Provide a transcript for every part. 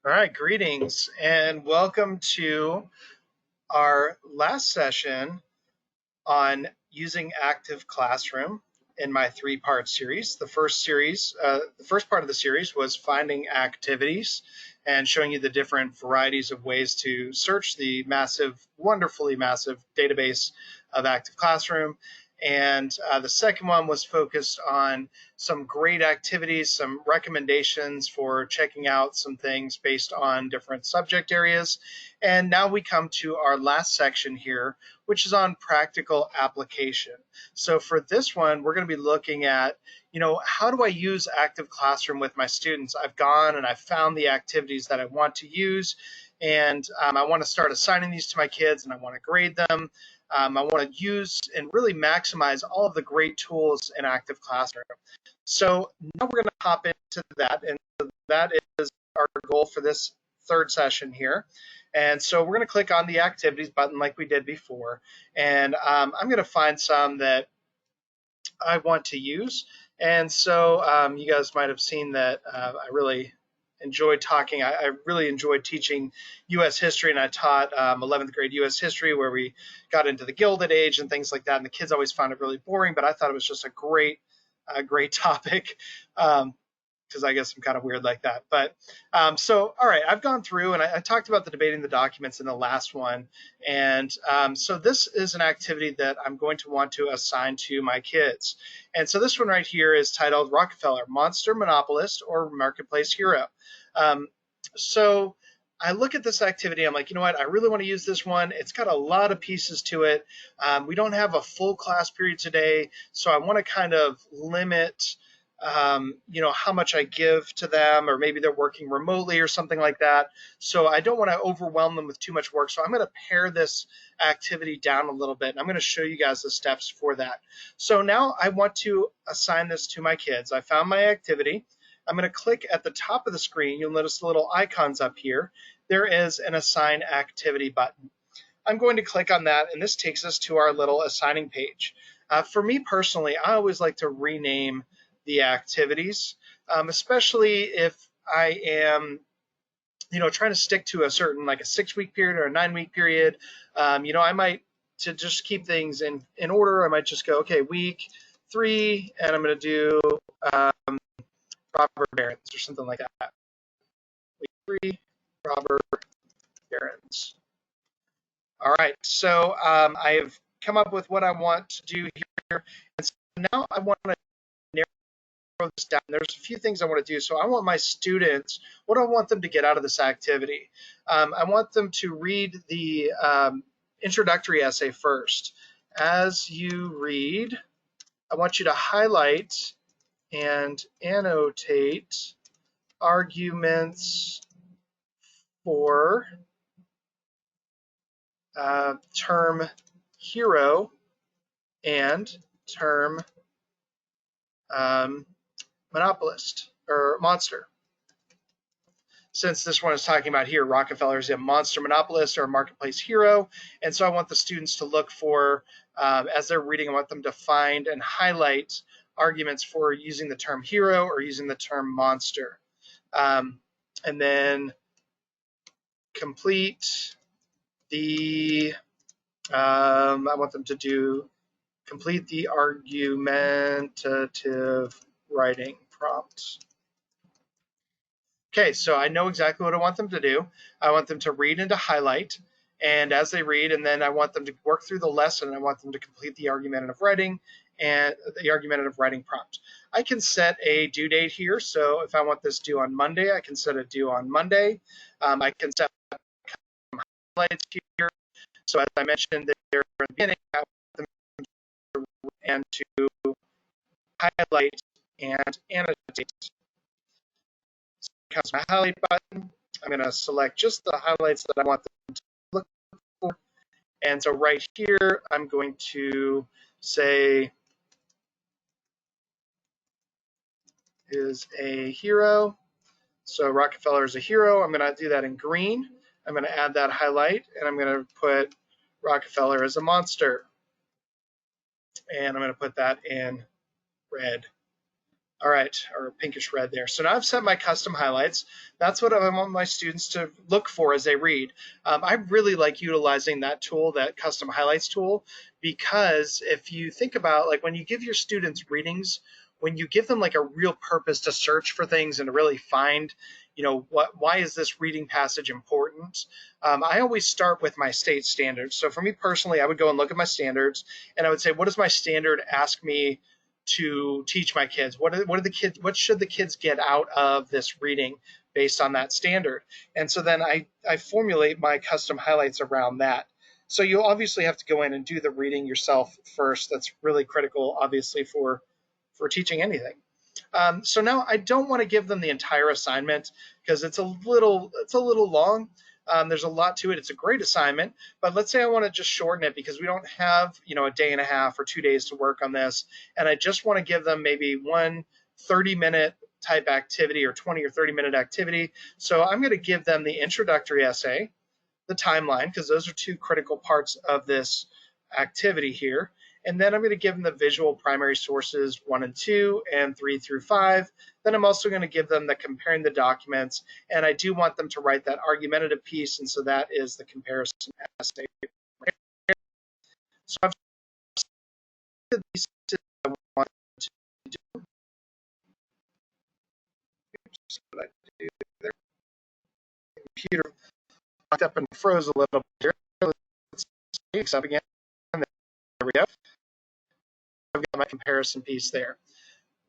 All right, greetings and welcome to our last session on using Active Classroom in my three-part series. The first part of the series was finding activities and showing you the different varieties of ways to search the wonderfully massive database of Active Classroom. And the second one was focused on some great activities, some recommendations for checking out some things based on different subject areas. And now we come to our last section here, which is on practical application. So for this one, we're going to be looking at, how do I use Active Classroom with my students? I've gone and I've found the activities that I want to use, and I want to start assigning these to my kids, and I want to grade them. I want to use and really maximize all of the great tools in Active Classroom. So now we're going to hop into that, and that is our goal for this third session here. And so we're going to click on the activities button like we did before, and I'm going to find some that I want to use. And so you guys might have seen that I really enjoyed talking. I really enjoyed teaching U.S. history, and I taught 11th grade U.S. history, where we got into the Gilded Age and things like that. And the kids always found it really boring, but I thought it was just a great topic. Because I guess I'm kind of weird like that. But so, all right, I've gone through and I talked about the debating the documents in the last one. And so this is an activity that I'm going to want to assign to my kids. And so this one right here is titled Rockefeller, Monster, Monopolist, or Marketplace Hero. So I look at this activity, I'm like, you know what, I really want to use this one. It's got a lot of pieces to it. We don't have a full class period today, so I want to kind of limit how much I give to them, or maybe they're working remotely or something like that. So I don't want to overwhelm them with too much work. So I'm going to pare this activity down a little bit, and I'm going to show you guys the steps for that. So now I want to assign this to my kids. I found my activity. I'm going to click at the top of the screen. You'll notice the little icons up here. There is an assign activity button. I'm going to click on that, and this takes us to our little assigning page. For me personally, I always like to rename the activities, especially if I am, trying to stick to a certain, like a 6-week period or a 9-week period. I might, to just keep things in order, I might just go, okay, week 3, and I'm going to do robber barons or something like that. Week 3, robber barons. All right, so I have come up with what I want to do here, and so now I want to narrow this down. There's a few things I want to do. So I want my students, what do I want them to get out of this activity? I want them to read the introductory essay first. As you read, I want you to highlight and annotate arguments for term hero and term monopolist or monster. Since this one is talking about here, Rockefeller is a monster monopolist or a marketplace hero. And so I want the students to look for, as they're reading, I want them to find and highlight arguments for using the term hero or using the term monster. And then complete the, I want them to complete the argumentative writing prompt. Okay, so I know exactly what I want them to do. I want them to read and to highlight, and as they read, and then I want them to work through the lesson, and I want them to complete the argumentative writing and the argumentative writing prompt. I can set a due date here, so if I want this due on Monday, I can set a due on Monday. I can set highlights here. So as I mentioned there in the beginning, I want them to and to highlight and annotate. Comes my highlight button. I'm going to select just the highlights that I want them to look for. And so right here, I'm going to say is a hero. So Rockefeller is a hero. I'm going to do that in green. I'm going to add that highlight, and I'm going to put Rockefeller as a monster. And I'm going to put that in red. All right, or pinkish red there. So now I've set my custom highlights. That's what I want my students to look for as they read. I really like utilizing that tool, that custom highlights tool, because if you think about like when you give your students readings, when you give them like a real purpose to search for things and to really find, why is this reading passage important? I always start with my state standards. So for me personally, I would go and look at my standards and I would say, what does my standard ask me to teach my kids? What should the kids get out of this reading based on that standard? And so then I formulate my custom highlights around that. So you obviously have to go in and do the reading yourself first. That's really critical, obviously, for teaching anything. So now I don't want to give them the entire assignment because it's a little long. There's a lot to it. It's a great assignment, but let's say I want to just shorten it because we don't have, a day and a half or 2 days to work on this. And I just want to give them maybe one 30-minute type activity or 20 or 30-minute activity. So I'm going to give them the introductory essay, the timeline, because those are two critical parts of this activity here. And then I'm going to give them the visual primary sources 1 and 2 and 3 through 5. Then I'm also going to give them the comparing the documents. And I do want them to write that argumentative piece. And so that is the comparison essay. So I've said these I want to do. Oops, what did I do there? The computer locked up and froze a little bit. Let's see, up again. There we go. I've got my comparison piece there.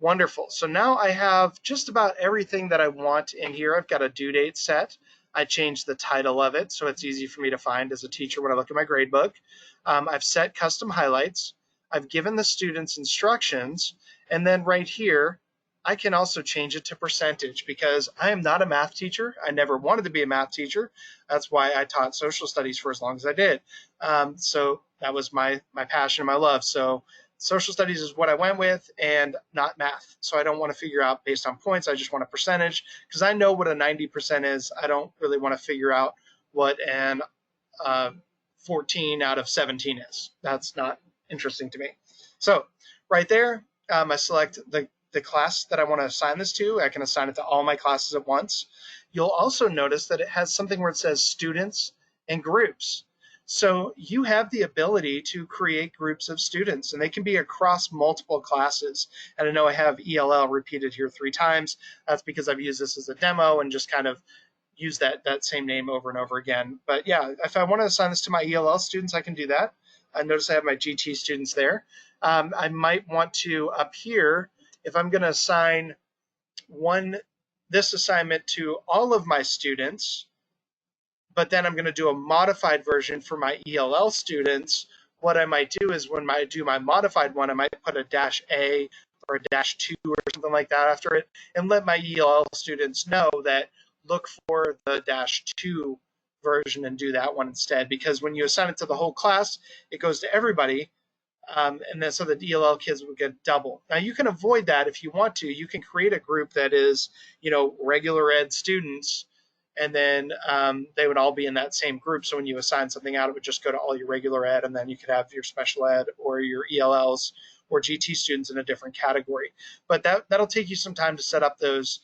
Wonderful. So now I have just about everything that I want in here. I've got a due date set. I changed the title of it so it's easy for me to find as a teacher when I look at my grade book. I've set custom highlights. I've given the students instructions. And then right here, I can also change it to percentage because I am not a math teacher. I never wanted to be a math teacher. That's why I taught social studies for as long as I did. So that was my passion and my love. So social studies is what I went with and not math. So I don't want to figure out based on points. I just want a percentage because I know what a 90% is. I don't really want to figure out what an 14 out of 17 is. That's not interesting to me. So right there, I select the class that I want to assign this to. I can assign it to all my classes at once. You'll also notice that it has something where it says students and groups. So you have the ability to create groups of students, and they can be across multiple classes. And I know I have ELL repeated here 3 times. That's because I've used this as a demo and just kind of use that same name over and over again. But yeah, if I want to assign this to my ELL students, I can do that. I notice I have my GT students there. I might want to up here, if I'm going to assign this assignment to all of my students, but then I'm going to do a modified version for my ELL students. What I might do is when I do my modified one, I might put a -A or a -2 or something like that after it and let my ELL students know that look for the -2 version and do that one instead. Because when you assign it to the whole class, it goes to everybody. And then so the ELL kids would get double. Now you can avoid that if you want to. You can create a group that is, regular ed students, and then they would all be in that same group. So when you assign something out, it would just go to all your regular ed, and then you could have your special ed or your ELLs or GT students in a different category. But that'll take you some time to set up those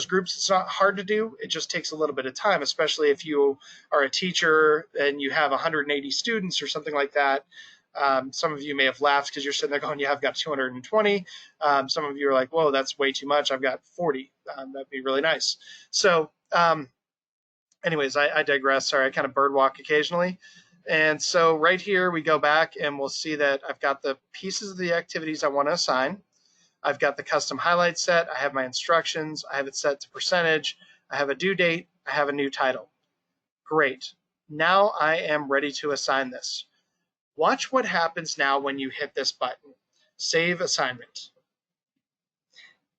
groups. It's not hard to do. It just takes a little bit of time, especially if you are a teacher and you have 180 students or something like that. Some of you may have laughed because you're sitting there going, yeah, I've got 220. Some of you are like, whoa, that's way too much. I've got 40. That'd be really nice. So anyways, I digress. Sorry, I kind of birdwalk occasionally. And so right here, we go back and we'll see that I've got the pieces of the activities I want to assign. I've got the custom highlight set. I have my instructions. I have it set to percentage. I have a due date. I have a new title. Great. Now I am ready to assign this. Watch what happens now when you hit this button, Save Assignment.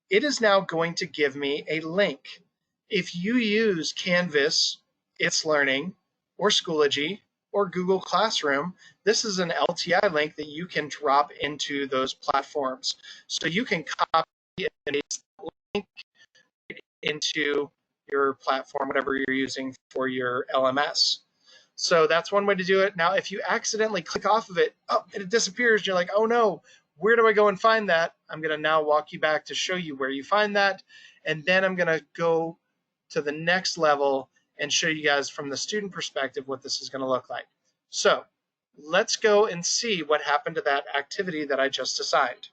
It is now going to give me a link. If you use Canvas, It's Learning, or Schoology, or Google Classroom, this is an LTI link that you can drop into those platforms. So you can copy and paste the link into your platform, whatever you're using for your LMS. So that's one way to do it. Now, if you accidentally click off of it, and it disappears, you're like, oh no, Where do I go and find that? I'm going to now walk you back to show you where you find that. And then I'm going to go to the next level and show you guys from the student perspective what this is going to look like. So let's go and see what happened to that activity that I just assigned.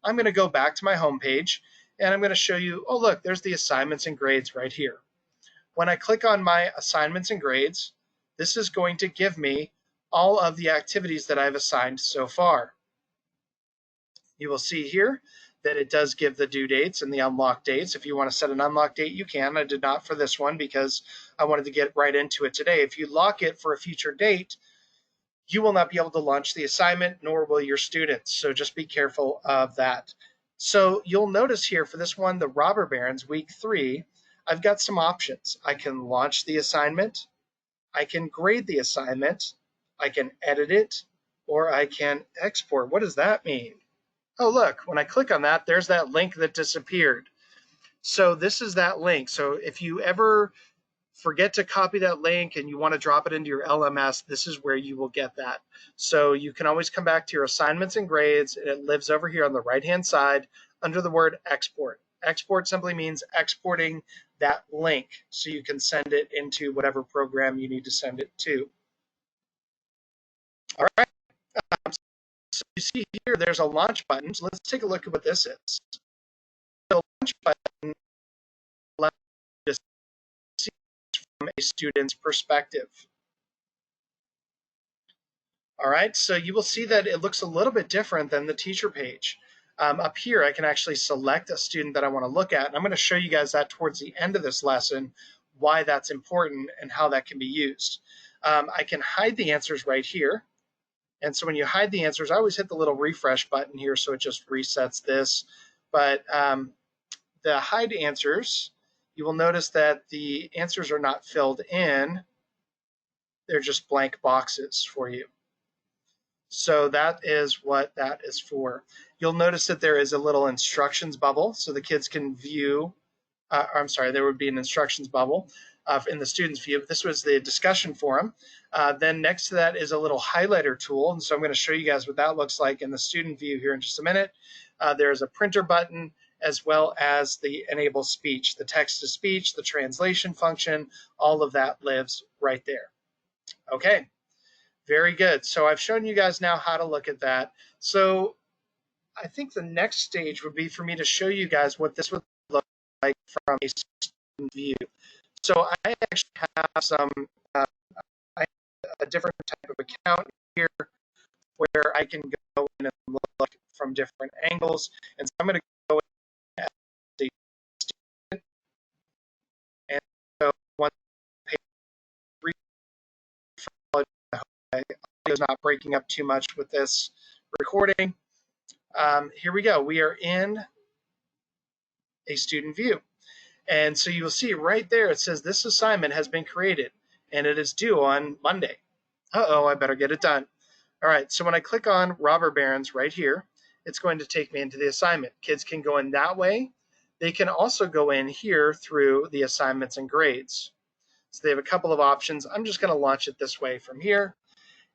I'm going to go back to my home page and I'm going to show you, oh, look, there's the assignments and grades right here. When I click on my assignments and grades, this is going to give me all of the activities that I've assigned so far. You will see here that it does give the due dates and the unlock dates. If you want to set an unlock date, you can. I did not for this one because I wanted to get right into it today. If you lock it for a future date, you will not be able to launch the assignment, nor will your students. So just be careful of that. So you'll notice here for this one, the Robber Barons, week 3, I've got some options. I can launch the assignment, I can grade the assignment, I can edit it, or I can export. What does that mean? Oh, look, when I click on that, there's that link that disappeared. So this is that link. So if you ever forget to copy that link and you want to drop it into your LMS, this is where you will get that. So you can always come back to your assignments and grades, and it lives over here on the right-hand side under the word export. Export simply means exporting that link so you can send it into whatever program you need to send it to. All right. So you see here, there's a launch button. So let's take a look at what this is. The launch button allows you to see from a student's perspective. All right, so you will see that it looks a little bit different than the teacher page. Up here, I can actually select a student that I want to look at, and I'm going to show you guys that towards the end of this lesson, why that's important and how that can be used. I can hide the answers right here. And so when you hide the answers, I always hit the little refresh button here so it just resets this. But the hide answers, you will notice that the answers are not filled in. They're just blank boxes for you. So that is what that is for. You'll notice that there is a little instructions bubble so the kids can view, I'm sorry, there would be an instructions bubble in the student's view. This was the discussion forum. Then next to that is a little highlighter tool. And so I'm going to show you guys what that looks like in the student view here in just a minute. There's a printer button as well as the enable speech, the text to speech, the translation function, all of that lives right there. Okay. Very good. So I've shown you guys now how to look at that. So I think the next stage would be for me to show you guys what this would look like from a student view. So I actually have some a different type of account here where I can go in and look from different angles. And so I'm going to go in as a student. And so once page 3, I hope is not breaking up too much with this recording. Here we go. We are in a student view. And so you will see right there, it says this assignment has been created and it is due on Monday. Uh-oh, I better get it done. All right, so when I click on Robber Barons right here, it's going to take me into the assignment. Kids can go in that way. They can also go in here through the assignments and grades. So they have a couple of options. I'm just going to launch it this way from here.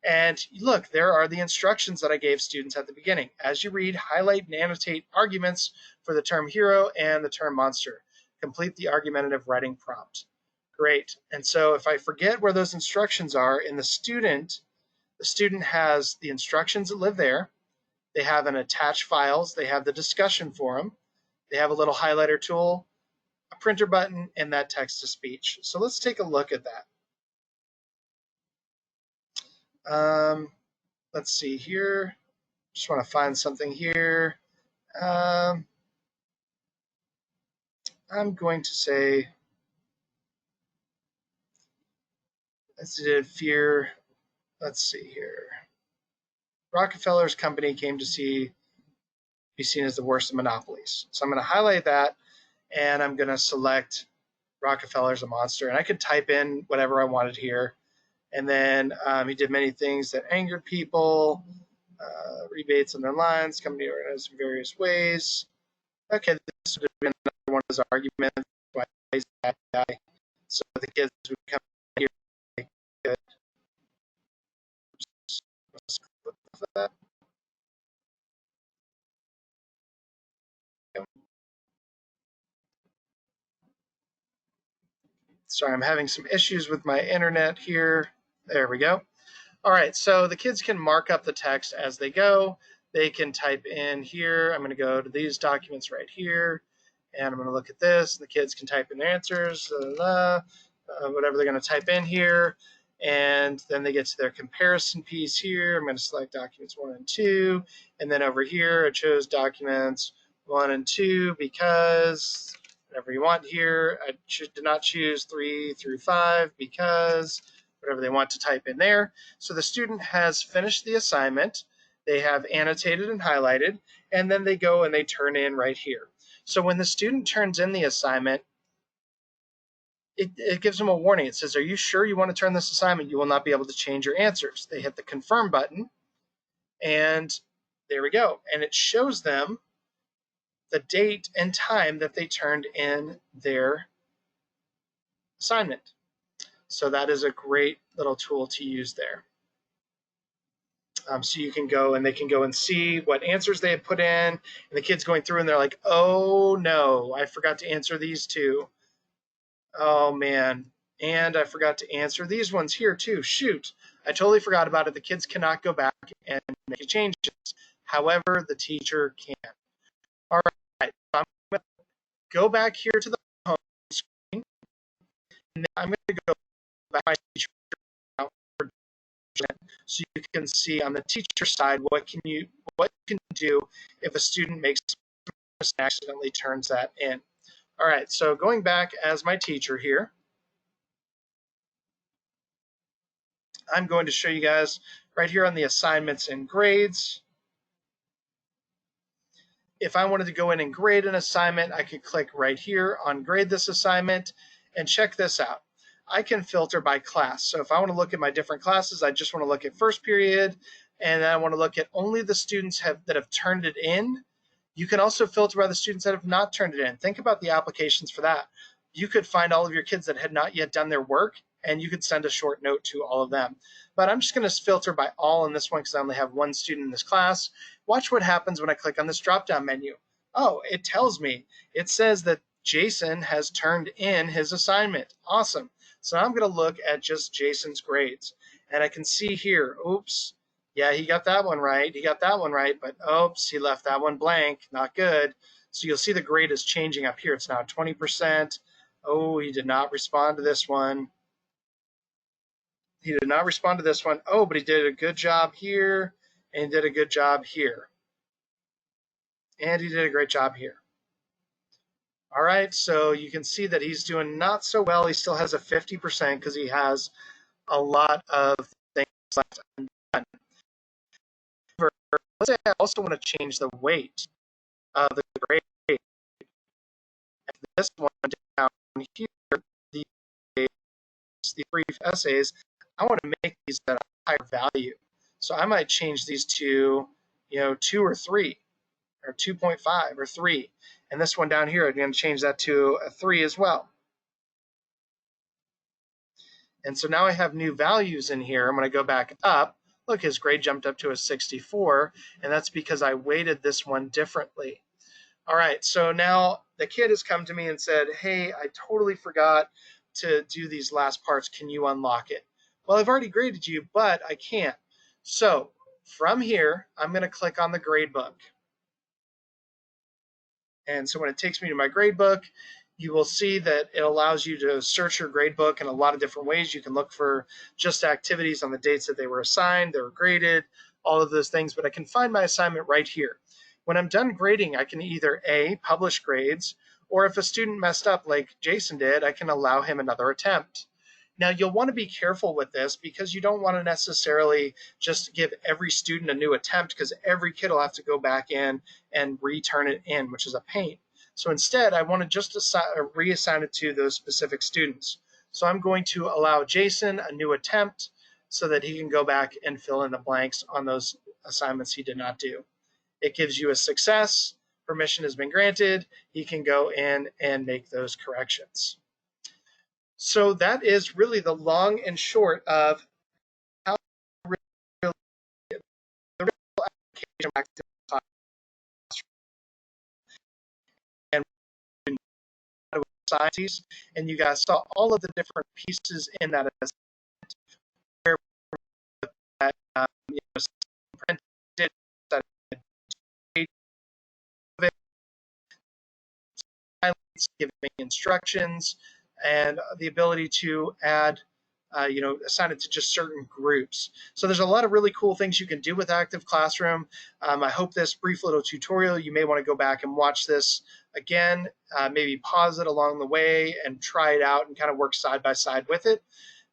And look, there are the instructions that I gave students at the beginning. As you read, highlight and annotate arguments for the term hero and the term monster. Complete the argumentative writing prompt. Great. And so if I forget where those instructions are in the student has the instructions that live there. They have an attached files. They have the discussion forum. They have a little highlighter tool, a printer button, and that text to speech. So let's take a look at that. Let's see here. Just want to find something here. I'm going to say, let's do fear. Let's see here. Rockefeller's company came to be seen as the worst of monopolies. So I'm going to highlight that, and I'm going to select Rockefeller's a monster. And I could type in whatever I wanted here. And then he did many things that angered people, rebates on their lines, company organized in various ways. Okay, this would have been another one of his arguments. Why he's a bad guy. So the kids would come here. Good. Sorry, I'm having some issues with my internet here. There we go. All right, so the kids can mark up the text as they go. They can type in here. I'm going to go to these documents right here, and I'm going to look at this. The kids can type in their answers, whatever they're going to type in here, and then they get to their comparison piece here. I'm going to select documents 1 and 2, and then over here I chose documents 1 and 2 because whatever you want here. I did not choose 3 through 5 because whatever they want to type in there. So the student has finished the assignment, they have annotated and highlighted, and then they go and they turn in right here. So when the student turns in the assignment, it gives them a warning. It says, are you sure you want to turn this assignment? You will not be able to change your answers. They hit the confirm button, and there we go. And it shows them the date and time that they turned in their assignment. So that is a great little tool to use there. So you can go and they can go and see what answers they have put in, and the kids going through and they're like, oh no, I forgot to answer these two. Oh man, and I forgot to answer these ones here too. Shoot, I totally forgot about it. The kids cannot go back and make changes. However, the teacher can. All right, so I'm going to go back here to the home screen, and I'm going to go back to my teacher so you can see on the teacher side what you can do if a student makes a mistake and accidentally turns that in. All right, so going back as my teacher here, I'm going to show you guys right here on the assignments and grades. If I wanted to go in and grade an assignment, I could click right here on grade this assignment, and check this out. I can filter by class. So if I want to look at my different classes, I just want to look at first period, and I want to look at only the students that have turned it in. You can also filter by the students that have not turned it in. Think about the applications for that. You could find all of your kids that had not yet done their work, and you could send a short note to all of them. But I'm just going to filter by all in this one because I only have one student in this class. Watch what happens when I click on this drop-down menu. Oh, it tells me. It says that Jason has turned in his assignment. Awesome. So I'm going to look at just Jason's grades. And I can see here, oops, yeah, he got that one right. He got that one right, but oops, he left that one blank. Not good. So you'll see the grade is changing up here. It's now 20%. Oh, he did not respond to this one. He did not respond to this one. Oh, but he did a good job here, and he did a good job here. And he did a great job here. All right, so you can see that he's doing not so well. He still has a 50% because he has a lot of things left undone. Let's say I also want to change the weight of the grade. And this one down here, the brief essays, I want to make these at a higher value. So I might change these to, 2 or 3, or 2.5 or 3. And this one down here, I'm going to change that to a 3 as well. And so now I have new values in here. I'm going to go back up. Look, his grade jumped up to a 64, and that's because I weighted this one differently. All right, so now the kid has come to me and said, hey, I totally forgot to do these last parts. Can you unlock it? Well, I've already graded you, but I can't. So from here, I'm going to click on the gradebook. And so when it takes me to my gradebook, you will see that it allows you to search your gradebook in a lot of different ways. You can look for just activities on the dates that they were assigned, they were graded, all of those things, but I can find my assignment right here. When I'm done grading, I can either A, publish grades, or if a student messed up like Jason did, I can allow him another attempt. Now, you'll want to be careful with this because you don't want to necessarily just give every student a new attempt because every kid will have to go back in and return it in, which is a pain. So instead, I want to just reassign it to those specific students. So I'm going to allow Jason a new attempt so that he can go back and fill in the blanks on those assignments he did not do. It gives you a success, permission has been granted, he can go in and make those corrections. So that is really the long and short of how the real application of active classroom and sciences, and you guys saw all of the different pieces in that assessment where printed giving instructions, and the ability to add, assign it to just certain groups. So there's a lot of really cool things you can do with Active Classroom. I hope this brief little tutorial, you may want to go back and watch this again, maybe pause it along the way and try it out and kind of work side by side with it.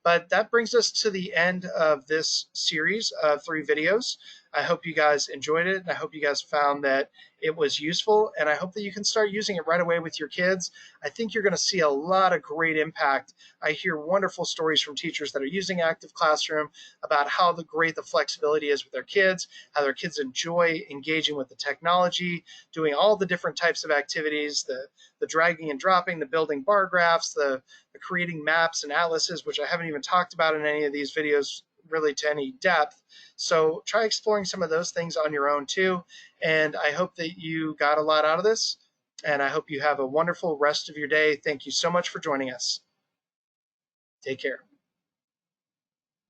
But that brings us to the end of this series of 3 videos. I hope you guys enjoyed it, and I hope you guys found that it was useful, and I hope that you can start using it right away with your kids. I think you're going to see a lot of great impact. I hear wonderful stories from teachers that are using Active Classroom about how great the flexibility is with their kids, how their kids enjoy engaging with the technology, doing all the different types of activities, the dragging and dropping, the building bar graphs, the creating maps and atlases, which I haven't even talked about in any of these videos really to any depth. So try exploring some of those things on your own too. And I hope that you got a lot out of this. And I hope you have a wonderful rest of your day. Thank you so much for joining us. Take care.